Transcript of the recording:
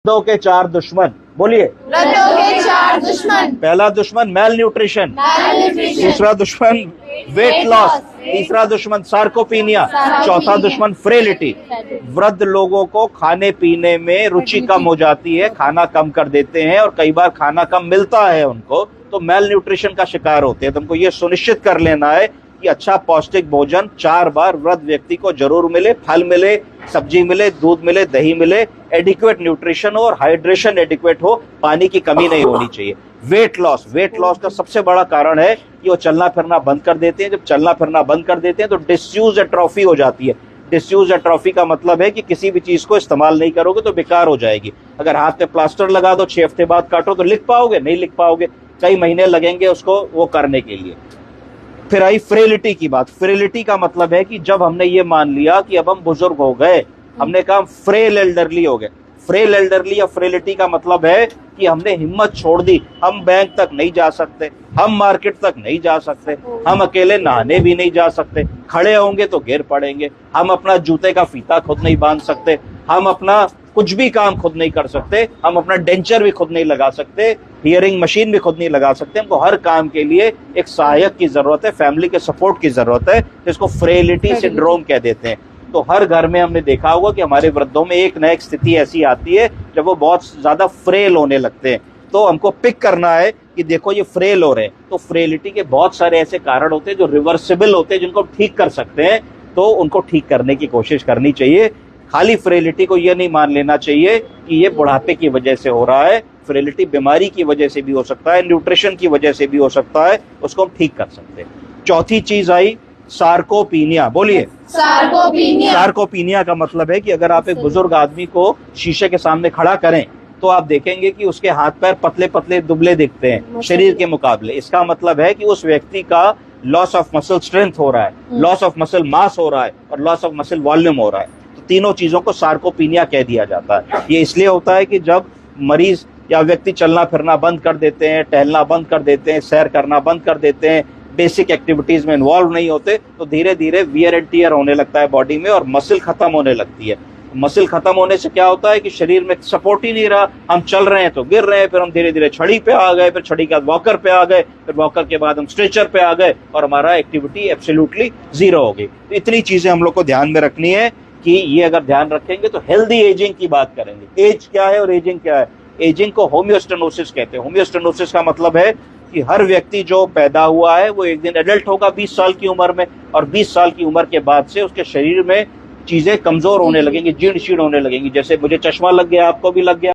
वृद्धों के चार दुश्मन, बोलिए। वृद्धों के चार दुश्मन। पहला दुश्मन मेल न्यूट्रिशन, दूसरा दुश्मन वेट लॉस, तीसरा दुश्मन सार्कोपीनिया, चौथा दुश्मन फ्रेलिटी। वृद्ध लोगों को खाने पीने में रुचि कम हो जाती है, खाना कम कर देते हैं और कई बार खाना कम मिलता है उनको, तो मेल न्यूट्रिशन का शिकार होते हैं। तुमको ये सुनिश्चित कर लेना है कि अच्छा पौष्टिक भोजन 4 बार वृद्ध व्यक्ति को जरूर मिले, फल मिले, सब्जी मिले, दूध मिले, दही मिले, एडिक्वेट न्यूट्रिशन हो और हाइड्रेशन एडिक्वेट हो, पानी की कमी नहीं होनी चाहिए। वेट लॉस का सबसे बड़ा कारण है कि वो चलना फिरना बंद कर देते हैं। जब चलना फिरना बंद कर देते हैं तो डिसयूज एट्रोफी हो जाती है। डिसयूज एट्रोफी का मतलब है कि किसी भी चीज को इस्तेमाल नहीं करोगे तो बेकार हो जाएगी। अगर हाथ पे प्लास्टर लगा दो, 6 हफ्ते बाद काटो तो लिख पाओगे? नहीं लिख पाओगे, कई महीने लगेंगे उसको वो करने के लिए। फिर आई फ्रेलिटी की बात। फ्रेलिटी का मतलब है कि जब हमने ये मान लिया कि अब हम बुजुर्ग हो गए, हमने कहा फ्रेल एल्डरली हो गए। फ्रेल एल्डरली या फ्रेलिटी का मतलब है कि हमने हिम्मत छोड़ दी, हम बैंक तक नहीं जा सकते, हम मार्केट तक नहीं जा सकते, हम अकेले नहाने भी नहीं जा सकते, खड़े होंगे तो गिर पड़ेंगे, हम अपना जूते का फीता खुद नहीं बांध सकते, हम अपना कुछ भी काम खुद नहीं कर सकते, हम अपना डेंचर भी खुद नहीं लगा सकते, हियरिंग मशीन भी खुद नहीं लगा सकते। हमको हर काम के लिए एक सहायक की जरूरत है, फैमिली के सपोर्ट की जरूरत है, जिसको फ्रेलिटी सिंड्रोम कह देते हैं। तो हर घर में हमने देखा होगा कि हमारे वृद्धों में एक न एक स्थिति ऐसी आती है जब वो बहुत ज्यादा फ्रेल होने लगते हैं। तो हमको पिक करना है कि देखो ये फ्रेल हो रहे हैं। तो फ्रेलिटी के बहुत सारे ऐसे कारण होते हैं जो रिवर्सिबल होते हैं, जिनको ठीक कर सकते हैं, तो उनको ठीक करने की कोशिश करनी चाहिए। खाली फ्रेलिटी को ये नहीं मान लेना चाहिए कि ये बुढ़ापे की वजह से हो रहा है। फ्रेलिटी बीमारी की वजह से भी हो सकता है, न्यूट्रिशन की वजह से भी हो सकता है, उसको हम ठीक कर सकते हैं। चौथी चीज आई सार्कोपीनिया, बोलिए। सार्कोपीनिया का मतलब है कि अगर आप एक बुजुर्ग आदमी को शीशे के सामने खड़ा करें तो आप देखेंगे कि उसके हाथ पैर पतले पतले दुबले दिखते हैं शरीर के मुकाबले। इसका मतलब है कि उस व्यक्ति का लॉस ऑफ मसल स्ट्रेंथ हो रहा है, लॉस ऑफ मसल मास हो रहा है और लॉस ऑफ मसल वॉल्यूम हो रहा है। तो तीनों चीजों को सार्कोपीनिया कह दिया जाता है। ये इसलिए होता है कि जब मरीज या व्यक्ति चलना फिरना बंद कर देते हैं, टहलना बंद कर देते हैं, सैर करना बंद कर देते हैं, बेसिक एक्टिविटीज में इन्वॉल्व नहीं होते, तो धीरे धीरे वियर एंड टियर होने लगता है बॉडी में और मसल खत्म होने लगती है। मसल खत्म होने से क्या होता है कि शरीर में सपोर्ट ही नहीं रहा, हम चल रहे हैं तो गिर रहे हैं, फिर हम धीरे धीरे छड़ी पे आ गए, फिर छड़ी के बाद वॉकर पे आ गए, फिर वॉकर के बाद हम स्ट्रेचर पे आ गए और हमारा एक्टिविटी एब्सोल्युटली जीरो हो गई। तो इतनी चीजें हम लोग को ध्यान में रखनी है कि ये अगर ध्यान रखेंगे तो हेल्दी एजिंग की बात करेंगे। एज क्या है और एजिंग क्या है? एजिंग को होम्योस्टेनोसिस कहते हैं। होम्योस्टेनोसिस का मतलब है कि हर व्यक्ति जो पैदा हुआ है वो एक दिन एडल्ट होगा 20 साल की उम्र में, और 20 साल की उम्र के बाद से उसके शरीर में चीजें कमजोर होने लगेंगी, जीर्ण शीर्ण होने लगेंगी। जैसे मुझे चश्मा लग गया, आपको भी लग गया।